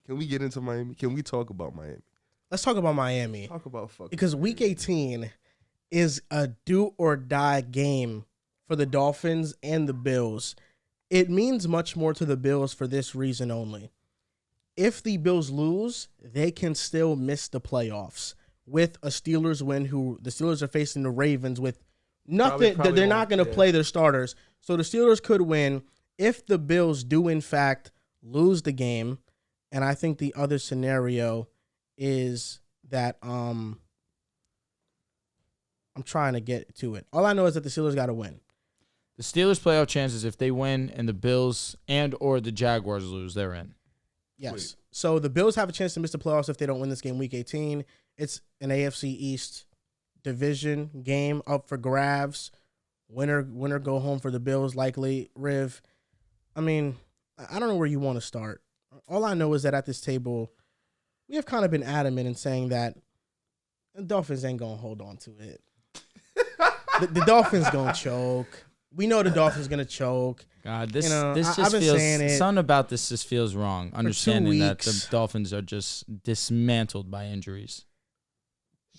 Can we get into Miami? Can we talk about Miami? Let's talk about Miami. Talk about fucking because Week 18 is a do or die game for the Dolphins and the Bills. It means much more to the Bills for this reason only. If the Bills lose, they can still miss the playoffs with a Steelers win. Who the Steelers are facing the Ravens with nothing. Probably they're not going to play their starters, so the Steelers could win if the Bills do in fact lose the game. And I think the other scenario is that I'm trying to get to it. All I know is that the Steelers got to win. The Steelers' playoff chances, if they win and the Bills and or the Jaguars lose, they're in. Yes. Wait. So the Bills have a chance to miss the playoffs if they don't win this game Week 18. It's an AFC East division game up for grabs. Winner go home for the Bills, likely. Riv, I mean, I don't know where you want to start. All I know is that at this table, we have kind of been adamant in saying that the Dolphins ain't going to hold on to it. the Dolphins going to choke. We know the Dolphins going to choke. God, this I've just been feels saying it something about this just feels wrong. Understanding that the weeks. Dolphins are just dismantled by injuries.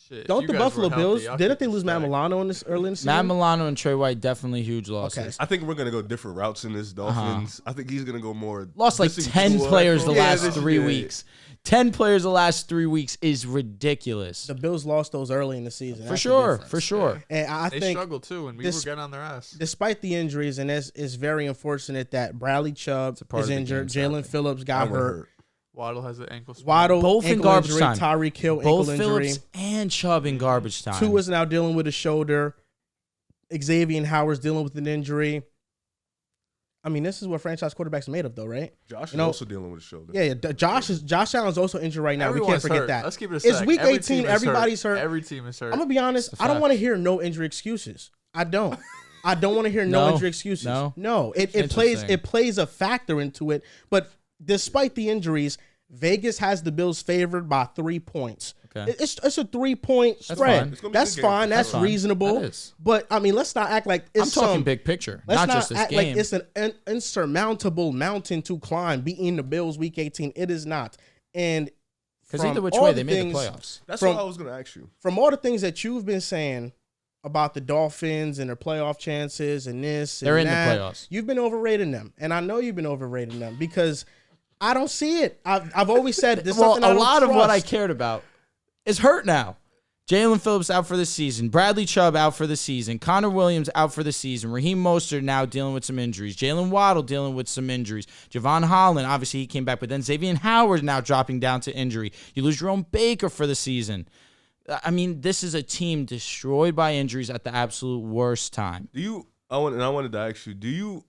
Shit, Don't you the guys Buffalo were Bills, healthy, I'll didn't keep they this lose Matt stack. Milano in this early in the season? Matt Milano and Trey White, definitely huge losses. Okay. I think we're gonna go different routes in this Dolphins. I think he's gonna go more. Lost like missing 10 Tua. players the Yeah, last this 3 year. weeks. 10 players the last 3 weeks is ridiculous. The Bills lost those early in the season. For That's the sure, difference. for sure. And I They think struggled too, and we this- were getting on their ass. despite the injuries, and it's very unfortunate that Bradley Chubb a part is of the injured. game, Jalen sadly. Phillips I got were hurt. Waddle has an ankle sprain. Waddle, Both in ankle garbage injury. time. Tyreek Hill, Both ankle injury. Phillips and Chubb in garbage time. Tua is now dealing with a shoulder. Xavier Howard's dealing with an injury. I mean, this is what franchise quarterbacks are made of, though, right? Josh is You know- also dealing with a shoulder. Yeah. Josh Allen's also injured right now. Everyone's we can't forget hurt. that. Let's keep it a It's stack. week Every 18. team is Everybody's hurt. Every team is hurt. I'm gonna be honest. It's a I don't fact. want to hear no injury excuses. I don't. I don't want to hear no No. injury excuses. No. It Interesting. plays a factor into it. But despite the injuries, Vegas has the Bills favored by 3 points. Okay. It's a 3-point spread. fine. It's gonna be a That's good game. fine. That's That's fine. reasonable. That is. But I mean, let's not act like it's I'm talking some, big picture, let's not just this act game. like it's an insurmountable mountain to climb. Beating the Bills Week 18, it is not. And Because from either which all way, the they made things- the playoffs. That's From- what I was gonna ask you. From all the things that you've been saying about the Dolphins and their playoff chances and this, They're and in the that, playoffs. You've been overrating them, and I know you've been overrating them because I don't see it. I've always said this. Well, something I a don't lot of what I trust. cared about is hurt now. Jalen Phillips out for the season. Bradley Chubb out for the season. Connor Williams out for the season. Raheem Mostert now dealing with some injuries. Jalen Waddle dealing with some injuries. Javon Holland, obviously he came back, but then Xavier Howard now dropping down to injury. You lose Jerome Baker for the season. I mean, this is a team destroyed by injuries at the absolute worst time. I wanted to ask you,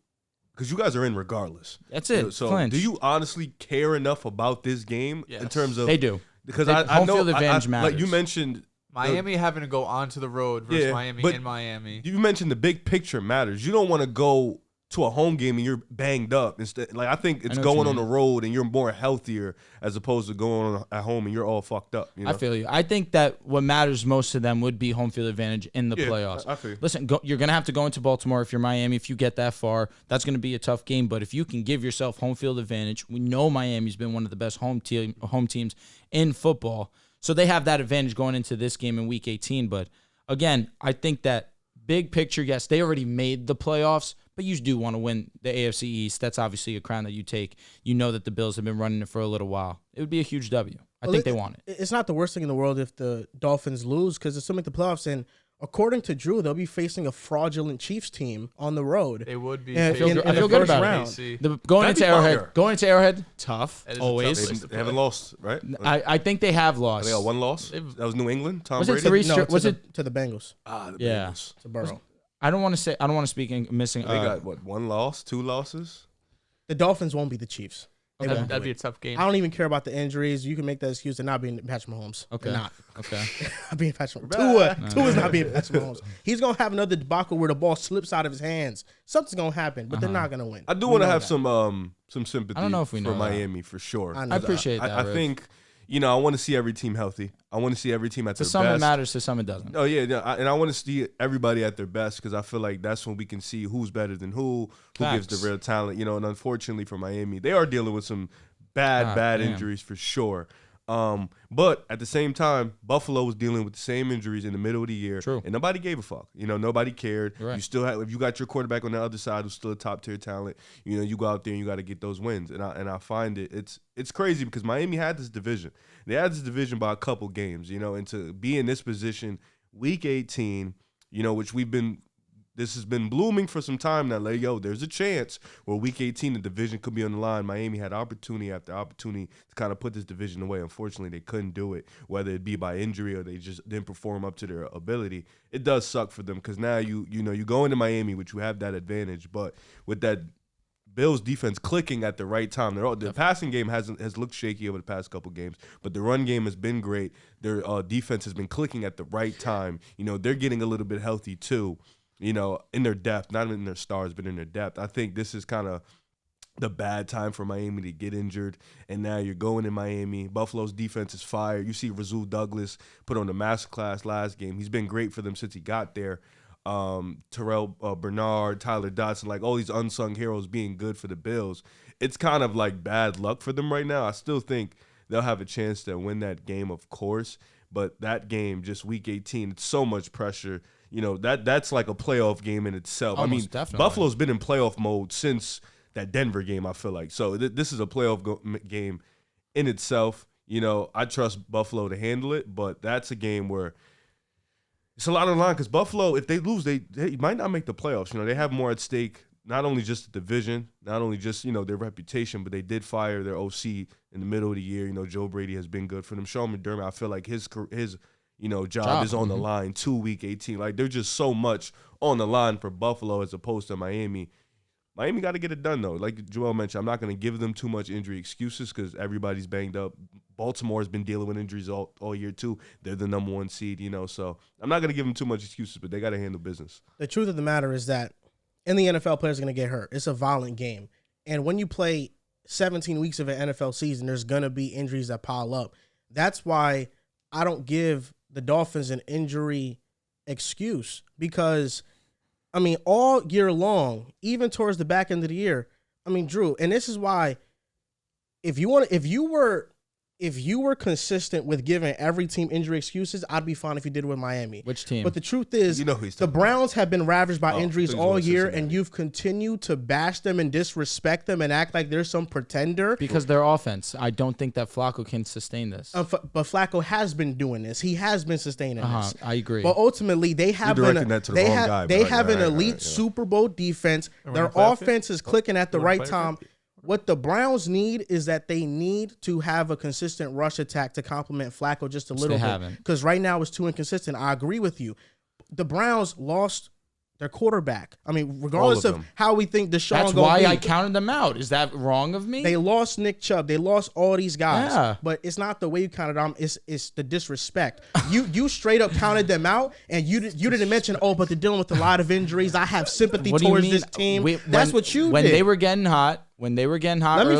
because you guys are in regardless. That's it. So Clinch. do you honestly care enough about this game in Yes. terms of They do. Because They- I home know field advantage like you matters. mentioned. Miami having to go onto the road versus Yeah, Miami but in Miami. You mentioned the big picture matters. You don't want to go to a home game and you're banged up. Instead, like I think it's know what you going on the mean. road and you're more healthier as opposed to going on at home and you're all fucked up. You know? I feel you. I think that what matters most to them would be home field advantage in the Yeah, playoffs. I feel you. Listen, you're going to have to go into Baltimore if you're Miami. If you get that far, that's going to be a tough game. But if you can give yourself home field advantage, we know Miami's been one of the best home teams in football. So they have that advantage going into this game in Week 18. But again, I think that big picture, yes, they already made the playoffs, but you do want to win the AFC East. That's obviously a crown that you take. You know that the Bills have been running it for a little while. It would be a huge W. I think they want it. It's not the worst thing in the world if the Dolphins lose because they're still make the playoffs. And according to Drew, they'll be facing a fraudulent Chiefs team on the road. They would be. Yeah, I feel facing good- the I feel good first about it. round. Going That'd into be Arrowhead, fire. tough, That is a always. tough place to They haven't play. lost, right? I think they have lost. They got one loss. They've- That was New England. Tom Was it Brady. three No, straight- to was the, it- to the Bengals, The Yeah. Bengals. to Burrow. I don't want to speak in missing. They got what? One loss, two losses. The Dolphins won't be the Chiefs. They Okay. won't That'd do be a it. tough game. I don't even care about the injuries. You can make that excuse to not being Patrick Mahomes. Okay. They're not. Okay. Not being Patrick Mahomes. Tua is not being Patrick Mahomes. He's going to have another debacle where the ball slips out of his hands. Something's going to happen, but they're not going to win. I do We want to know have that. some sympathy. I don't know if we for know that. Miami for sure. I know I that. appreciate that. I Riv. think I want to see every team healthy. I want to see every team at to their some best. it matters, to some it doesn't. Oh yeah, and I want to see everybody at their best because I feel like that's when we can see who's better than who gives Facts. the real talent. And unfortunately for Miami, they are dealing with some bad damn. injuries for sure. But at the same time, Buffalo was dealing with the same injuries in the middle of the year, True. and nobody gave a fuck. Nobody cared. You're right. You still have, if you got your quarterback on the other side who's still a top tier talent, you go out there and you got to get those wins. And I find it's crazy because Miami had this division. They had this division by a couple games, and to be in this position, week 18, which this has been blooming for some time now. There's a chance where week 18 the division could be on the line. Miami had opportunity after opportunity to kind of put this division away. Unfortunately, they couldn't do it, whether it be by injury or they just didn't perform up to their ability. It does suck for them because now you go into Miami, which you have that advantage, but with that Bills defense clicking at the right time. The passing game has looked shaky over the past couple games, but the run game has been great. Their defense has been clicking at the right time. They're getting a little bit healthy too. In their depth, not in their stars, but in their depth. I think this is kind of the bad time for Miami to get injured, and now you're going in Miami. Buffalo's defense is fire. You see Rasul Douglas put on the masterclass last game. He's been great for them since he got there. Terrell Bernard, Tyler Dotson, like all these unsung heroes being good for the Bills. It's kind of like bad luck for them right now. I still think they'll have a chance to win that game, of course, but that game, just week 18, it's so much pressure. That's like a playoff game in itself. Almost definitely. Buffalo's been in playoff mode since that Denver game, I feel like. So this is a playoff game in itself. I trust Buffalo to handle it, but that's a game where it's a lot on the line because Buffalo, if they lose, they might not make the playoffs. They have more at stake, not only just the division, not only just, their reputation, but they did fire their OC in the middle of the year. Joe Brady has been good for them. Sean McDermott, I feel like his job is on the line week 18. Like, there's just so much on the line for Buffalo as opposed to Miami. Miami got to get it done, though. Like Joel mentioned, I'm not going to give them too much injury excuses because everybody's banged up. Baltimore has been dealing with injuries all year, too. They're the number 1 seed, so I'm not going to give them too much excuses, but they got to handle business. The truth of the matter is that in the NFL, players are going to get hurt. It's a violent game. And when you play 17 weeks of an NFL season, there's going to be injuries that pile up. That's why I don't give the Dolphins an injury excuse because, all year long, even towards the back end of the year, Drew, and this is why if you were consistent with giving every team injury excuses, I'd be fine if you did it with Miami. Which team? But the truth is, the Browns have been ravaged by injuries all year, and you've continued to bash them and disrespect them and act like they're some pretender. Because their offense. I don't think that Flacco can sustain this. But Flacco has been doing this. He has been sustaining this. I agree. But ultimately, they have an elite Super Bowl defense. Their offense is clicking at the right time. What the Browns need is that they need to have a consistent rush attack to complement Flacco just a little bit. Because right now it's too inconsistent. I agree with you. The Browns lost their quarterback. Regardless of how we think Deshaun That's why I counted them out. Is that wrong of me? They lost Nick Chubb. They lost all these guys. Yeah. But it's not the way you counted them. It's the disrespect. You straight up counted them out, and you didn't mention, but they're dealing with a lot of injuries. I have sympathy towards this team. That's what you did. When they were getting hot Let me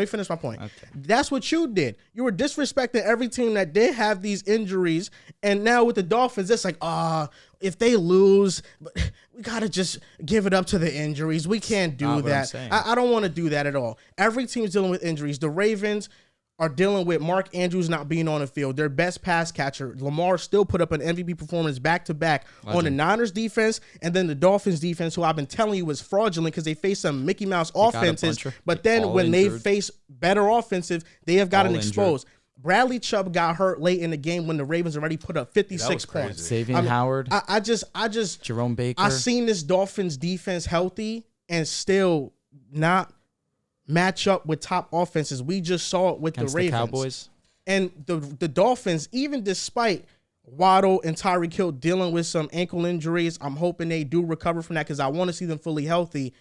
finish my point. Okay. That's what you did. You were disrespecting every team that did have these injuries, and now with the Dolphins, it's like, if they lose, we gotta just give it up to the injuries. We can't do that. I don't want to do that at all. Every team's dealing with injuries. The Ravens are dealing with Mark Andrews not being on the field. Their best pass catcher, Lamar, still put up an MVP performance back-to-back on the Niners defense and then the Dolphins defense, who I've been telling you was fraudulent because they face some Mickey Mouse offenses. But then when they face better offensive, they have gotten exposed. Bradley Chubb got hurt late in the game when the Ravens already put up 56 points. Savion Howard. I just Jerome Baker. I seen this Dolphins defense healthy and still not match up with top offenses. We just saw it with Against the Ravens. The Cowboys. And the Dolphins, even despite Waddle and Tyreek Hill dealing with some ankle injuries, I'm hoping they do recover from that because I want to see them fully healthy.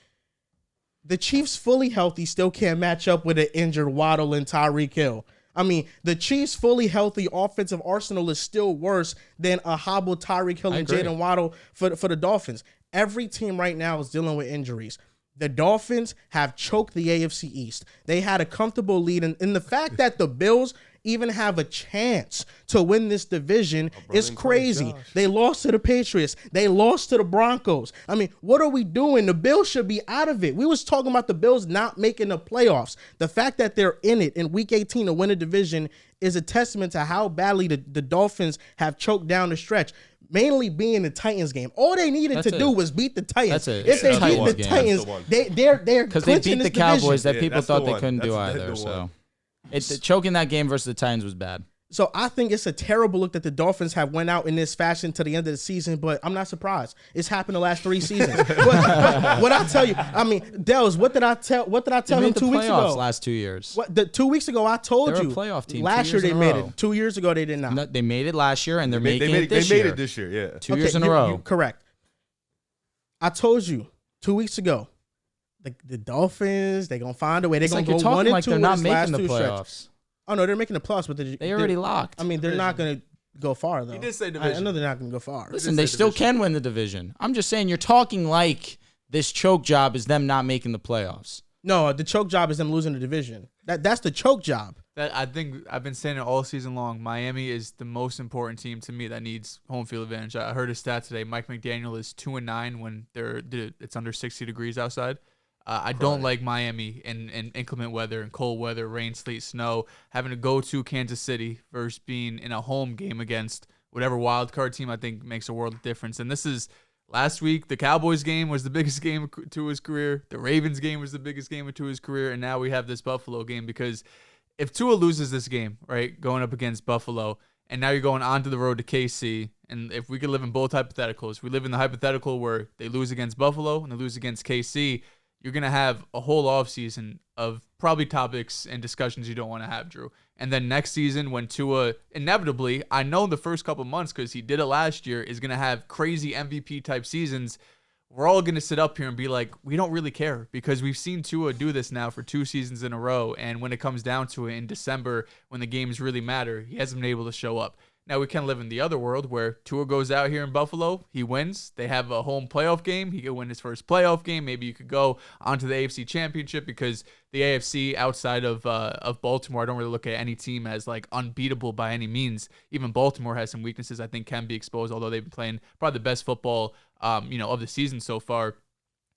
The Chiefs fully healthy still can't match up with an injured Waddle and Tyreek Hill. The Chiefs' fully healthy offensive arsenal is still worse than a hobbled Tyreek Hill and Jalen Waddle for the Dolphins. Every team right now is dealing with injuries. The Dolphins have choked the AFC East. They had a comfortable lead. And the fact that the Bills even have a chance to win this division is in Christ, crazy. Josh. They lost to the Patriots. They lost to the Broncos. I mean, what are we doing? The Bills should be out of it. We was talking about the Bills not making the playoffs. The fact that they're in it in Week 18 to win a division is a testament to how badly the Dolphins have choked down the stretch. Mainly being the Titans game. All they needed to do was beat the Titans. That's it. If they Titans beat the game. Titans, they're because they beat the Cowboys that Yeah, people that's thought the they one. couldn't do That's either. the So one. choking that game versus the Titans was bad. So I think it's a terrible look that the Dolphins have went out in this fashion to the end of the season, but I'm not surprised. It's happened the last 3 seasons. What I tell you, I mean, Dels, what did I tell They him made the 2 weeks playoffs ago? last 2 years. 2 weeks ago I told They're a you. playoff team 2 Last year years they in a made row. it. 2 years ago they did not. No, they made it last year, and they're They making it this made year. it this year, yeah. 2 years in a row. Correct. I told you 2 weeks ago. The Dolphins, they're gonna find a way. They're It's gonna like you're go talking 1 and like 2 they're in not this last making the 2 stretch. playoffs. Oh no, they're making the playoffs, but They already locked. I mean, they're not gonna go far though. He did say I division. know they're not gonna go far. Listen, they still can win the division. I'm just saying you're talking like this choke job is them not making the playoffs. No, the choke job is them losing the division. That's the choke job. That I think I've been saying it all season long. Miami is the most important team to me that needs home field advantage. I heard a stat today. Mike McDaniel is 2-9 when it's under 60 degrees outside. I don't like Miami in inclement weather and cold weather, rain, sleet, snow, having to go to Kansas City versus being in a home game against whatever wild card team. I think makes a world of difference. And this is last week. The Cowboys game was the biggest game to his career. The Ravens game was the biggest game to his career. And now we have this Buffalo game because if Tua loses this game, right, going up against Buffalo, and now you're going onto the road to KC, and if we could live in both hypotheticals, we live in the hypothetical where they lose against Buffalo and they lose against KC, you're going to have a whole offseason of probably topics and discussions you don't want to have, Drew. And then next season when Tua, inevitably, I know the first couple months because he did it last year, is going to have crazy MVP-type seasons, we're all going to sit up here and be like, we don't really care because we've seen Tua do this now for 2 seasons in a row. And when it comes down to it in December, when the games really matter, he hasn't been able to show up. Now we can live in the other world where Tua goes out here in Buffalo, he wins, they have a home playoff game, he could win his first playoff game, maybe you could go onto the AFC Championship because the AFC outside of Baltimore, I don't really look at any team as like unbeatable by any means. Even Baltimore has some weaknesses I think can be exposed, although they've been playing probably the best football of the season so far.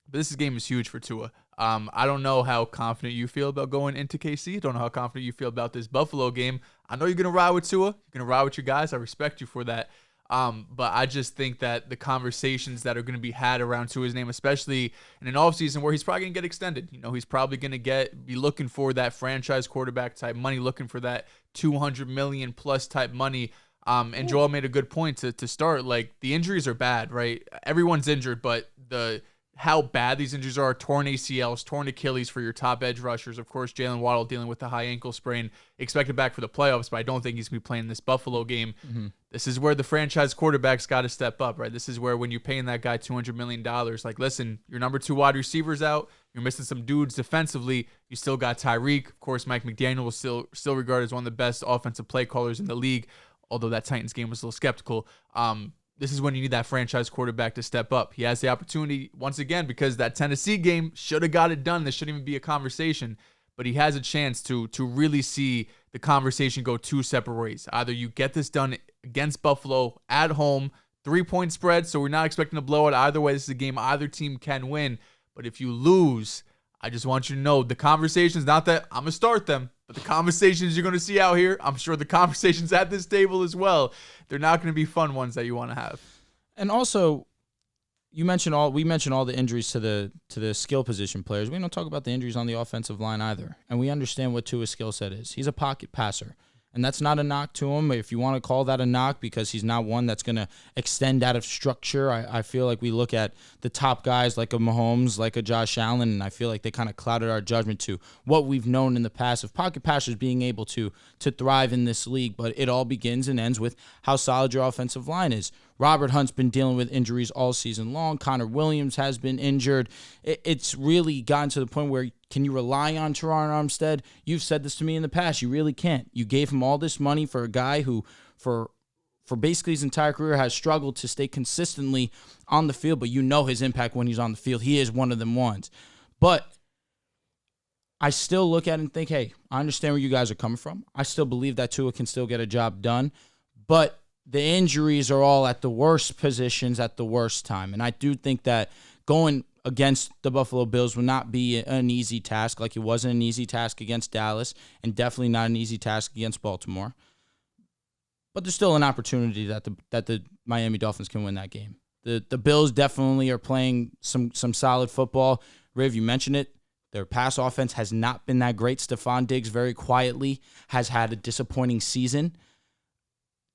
But this game is huge for Tua. I don't know how confident you feel about going into KC. I don't know how confident you feel about this Buffalo game. I know you're going to ride with Tua. You're going to ride with your guys. I respect you for that. But I just think that the conversations that are going to be had around Tua's name, especially in an offseason where he's probably going to get extended, he's probably going to be looking for that franchise quarterback type money, looking for that $200 million plus type money. And Joel made a good point to start. Like, the injuries are bad, right? Everyone's injured, but how bad these injuries are, torn ACLs, torn Achilles for your top edge rushers. Of course, Jalen Waddle dealing with the high ankle sprain, expected back for the playoffs, but I don't think he's going to be playing this Buffalo game. Mm-hmm. This is where the franchise quarterback's got to step up, right? This is where when you're paying that guy $200 million, like, listen, your number 2 wide receiver's out, you're missing some dudes defensively, you still got Tyreek. Of course, Mike McDaniel was still regarded as one of the best offensive play callers in the league, although that Titans game was a little skeptical. This is when you need that franchise quarterback to step up. He has the opportunity, once again, because that Tennessee game should have got it done. This shouldn't even be a conversation. But he has a chance to really see the conversation go 2 separate ways. Either you get this done against Buffalo at home, 3-point spread, so we're not expecting a blowout. Either way, this is a game either team can win. But if you lose, I just want you to know the conversations, not that I'm going to start them, but the conversations you're going to see out here, I'm sure the conversations at this table as well, they're not going to be fun ones that you want to have. And also, we mentioned all the injuries to the skill position players. We don't talk about the injuries on the offensive line either. And we understand what Tua's skill set is. He's a pocket passer. And that's not a knock to him. If you want to call that a knock because he's not one that's going to extend out of structure, I feel like we look at the top guys like a Mahomes, like a Josh Allen, and I feel like they kind of clouded our judgment to what we've known in the past of pocket passers being able to thrive in this league. But it all begins and ends with how solid your offensive line is. Robert Hunt's been dealing with injuries all season long. Connor Williams has been injured. It's really gotten to the point where can you rely on Teron Armstead? You've said this to me in the past. You really can't. You gave him all this money for a guy who, for basically his entire career, has struggled to stay consistently on the field, but you know his impact when he's on the field. He is one of them ones. But I still look at it and think, hey, I understand where you guys are coming from. I still believe that Tua can still get a job done. But the injuries are all at the worst positions at the worst time. And I do think that going against the Buffalo Bills will not be an easy task, like it wasn't an easy task against Dallas, and definitely not an easy task against Baltimore. But there's still an opportunity that the Miami Dolphins can win that game. The Bills definitely are playing some solid football. Riv, you mentioned it. Their pass offense has not been that great. Stephon Diggs very quietly has had a disappointing season.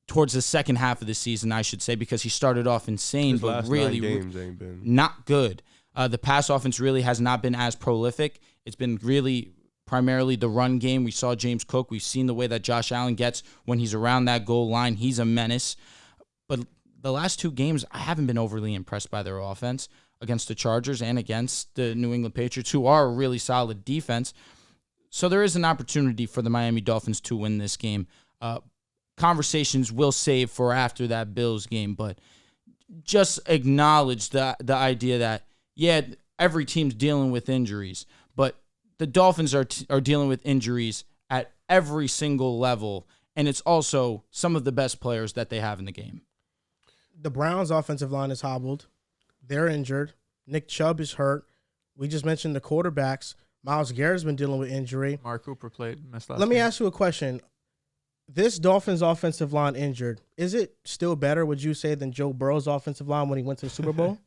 Towards the second half of the season, I should say, because he started off insane, His but last really 9 games ain't been. not good. The pass offense really has not been as prolific. It's been really primarily the run game. We saw James Cook. We've seen the way that Josh Allen gets when he's around that goal line. He's a menace. But the last 2 games, I haven't been overly impressed by their offense against the Chargers and against the New England Patriots, who are a really solid defense. So there is an opportunity for the Miami Dolphins to win this game. Conversations will save for after that Bills game, but just acknowledge the idea that, yeah, every team's dealing with injuries, but the Dolphins are dealing with injuries at every single level, and it's also some of the best players that they have in the game. The Browns' offensive line is hobbled. They're injured. Nick Chubb is hurt. We just mentioned the quarterbacks. Myles Garrett's been dealing with injury. Mark Cooper missed last Let me game. ask you a question. This Dolphins offensive line injured, is it still better, would you say, than Joe Burrow's offensive line when he went to the Super Bowl?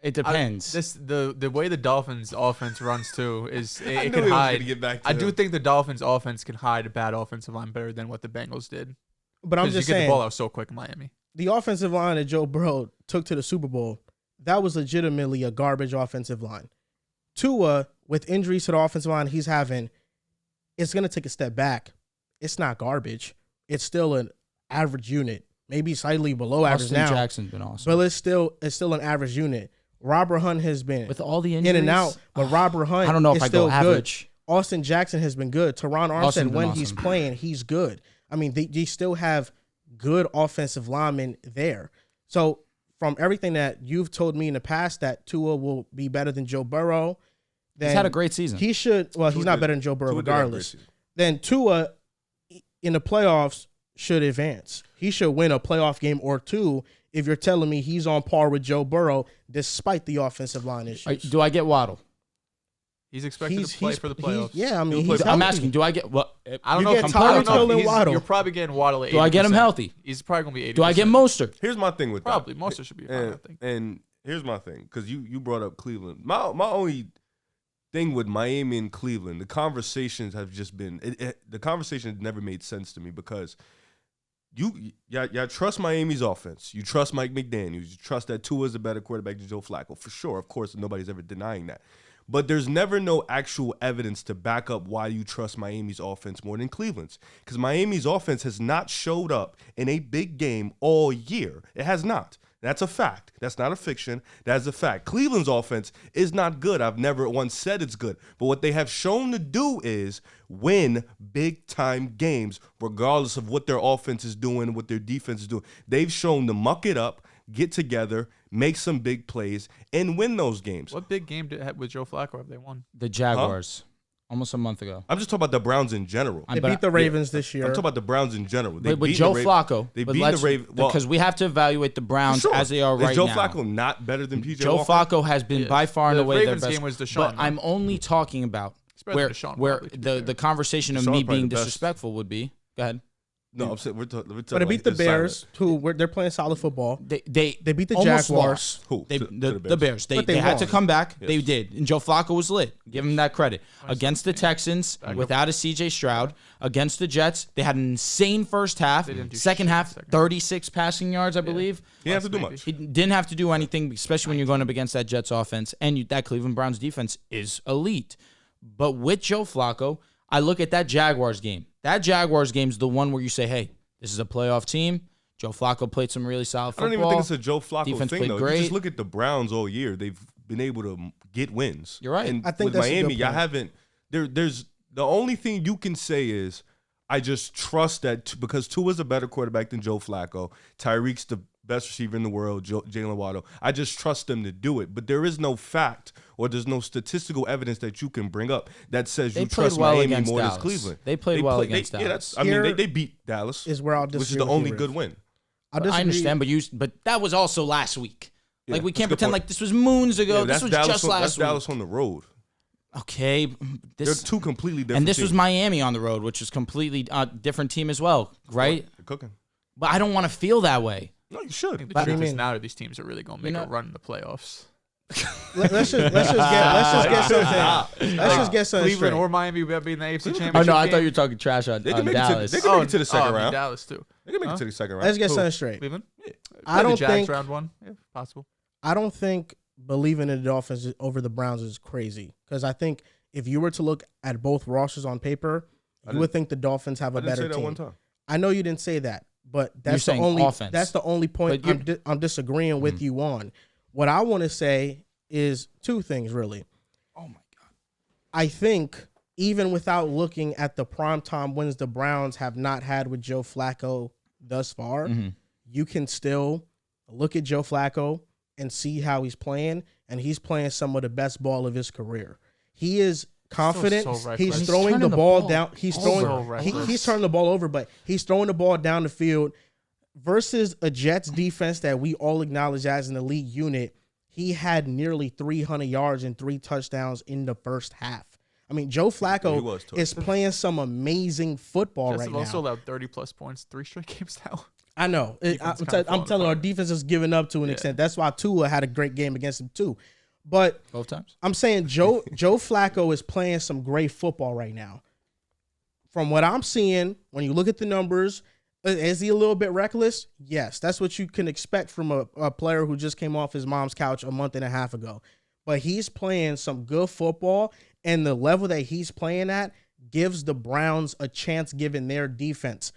It depends. The way the Dolphins offense runs too is I it knew can he was hide. gonna get back to I do him. think the Dolphins offense can hide a bad offensive line better than what the Bengals did. But I'm 'Cause just you get saying, the ball out so quick in Miami. the offensive line that Joe Burrow took to the Super Bowl, that was legitimately a garbage offensive line. Tua, with injuries to the offensive line he's having, it's going to take a step back. It's not garbage. It's still an average unit, maybe slightly below average Austin now. Jackson's been awesome. But it's still an average unit. Robert Hunt has been With all the injuries, in and out, but Robert Hunt I don't know if is I still go good. average. Austin Jackson has been good. Teron Austin's Armstead, been when he's awesome. playing, he's good. I mean, they still have good offensive linemen there. So from everything that you've told me in the past that Tua will be better than Joe Burrow, then He's had a great season. he should. Well, he's Tua not did- better than Joe Burrow Tua did have a great regardless. season. Then Tua in the playoffs should advance. He should win a playoff game or 2 if you're telling me he's on par with Joe Burrow despite the offensive line issues. Do I get Waddle? He's expected to play for the playoffs. Yeah, I mean, He'll play he's for- I'm healthy. asking, do I get what? I don't You know get if Tyreek I don't know Hill if and Waddle. You're probably getting Waddle at 80%. Do I get him healthy? He's probably going to be 80%. Do I get Mostert? Here's my thing with Probably. that. Mostert should be fine, I think. And here's my thing, because you brought up Cleveland. My only thing with Miami and Cleveland, the conversations have just been the conversation never made sense to me because y'all trust Miami's offense. You trust Mike McDaniels. You trust that Tua is a better quarterback than Joe Flacco for sure. Of course, nobody's ever denying that. But there's never no actual evidence to back up why you trust Miami's offense more than Cleveland's. Because Miami's offense has not showed up in a big game all year. It has not. That's a fact. That's not a fiction. That's a fact. Cleveland's offense is not good. I've never once said it's good. But what they have shown to do is win big-time games, regardless of what their offense is doing, what their defense is doing. They've shown to muck it up, get together, make some big plays, and win those games. What big game with Joe Flacco have they won? The Jaguars, almost a month ago. I'm just talking about the Browns in general. They beat the Ravens this year. I'm talking about the Browns in general. They But with beat Joe the Flacco, They but beat the Ravens. Well, because we have to evaluate the Browns sure. as they are right Is Joe now. Flacco not better than PJ Joe Walker? Flacco has been by far and The away Ravens their best. game was Deshaun, but though. I'm only talking about better where than Deshaun, where probably, to be fair. the conversation of Deshaun's me probably being the best. disrespectful would be. Go ahead. No, I'm saying we're talking. But they beat the Bears, they're playing solid football. They beat the almost Jaguars. lost. Who? They, To the the Bears. They But they had to won. come back. Yes. They did. And Joe Flacco was lit. Give him that credit. Against the Texans, without a CJ Stroud. Against the Jets, they had an insane first half. They didn't do Second shit half, second half. 36 passing yards, I believe. He didn't have to do Maybe. much. He didn't have to do anything, especially when you're going up against that Jets offense. And that Cleveland Browns defense is elite. But with Joe Flacco, I look at that Jaguars game. That Jaguars game is the one where you say, hey, this is a playoff team. Joe Flacco played some really solid I football. don't even think it's a Joe Flacco Defense thing, played though. great. You just look at the Browns all year. They've been able to get wins. You're right. And I think with that's a Miami, good y'all point. haven't. There's the only thing you can say is I just trust that because Tua's a better quarterback than Joe Flacco. Tyreek's the best receiver in the world, Jalen Waddle. I just trust them to do it. But there is no fact or there's no statistical evidence that you can bring up that says you trust Miami more than Cleveland. They played well against Dallas. They beat Dallas. Is where I'll disagree, which is the only good win. I understand, but that was also last week. Yeah, like we can't pretend like this was moons ago. Yeah, this was Dallas just last week. That's Dallas on the road. Okay, they're two completely different. And this teams. was Miami on the road, which is completely different team as well, right? They're cooking. But I don't want to feel that way. No, you should. I think the truth is now these teams are really going to make a run in the playoffs. Let's just get something Cleveland straight. or Miami will be in the AFC Championship. Oh no, I game. thought you were talking trash on Dallas. They can make it to the second round. Dallas too. They can make it to the second round. Let's get something straight. Cleveland. Yeah. I don't the Jags think round one. Yeah, possible. I don't think believing in the Dolphins over the Browns is crazy because I think if you were to look at both rosters on paper, you would think the Dolphins have a better team. One time. I know you didn't say that, but that's You're the only offense. that's the only point I'm disagreeing with you on. What I want to say is two things really. Oh my God. I think even without looking at the primetime wins the Browns have not had with Joe Flacco thus far, you can still look at Joe Flacco and see how he's playing, and he's playing some of the best ball of his career. He is confident. He's throwing the ball down. He's turning the ball over, but he's throwing the ball down the field versus a Jets defense that we all acknowledge as an elite unit. He had nearly 300 yards and 3 touchdowns in the first half. I mean, Joe Flacco is playing some amazing football right now. Also allowed 30-plus points 3 straight games now. I know. I'm telling you, our defense is giving up to an extent. That's why Tua had a great game against him too. But both times. I'm saying Joe Flacco is playing some great football right now. From what I'm seeing, when you look at the numbers, is he a little bit reckless? Yes, that's what you can expect from a player who just came off his mom's couch a month and a half ago. But he's playing some good football, and the level that he's playing at gives the Browns a chance given their defense.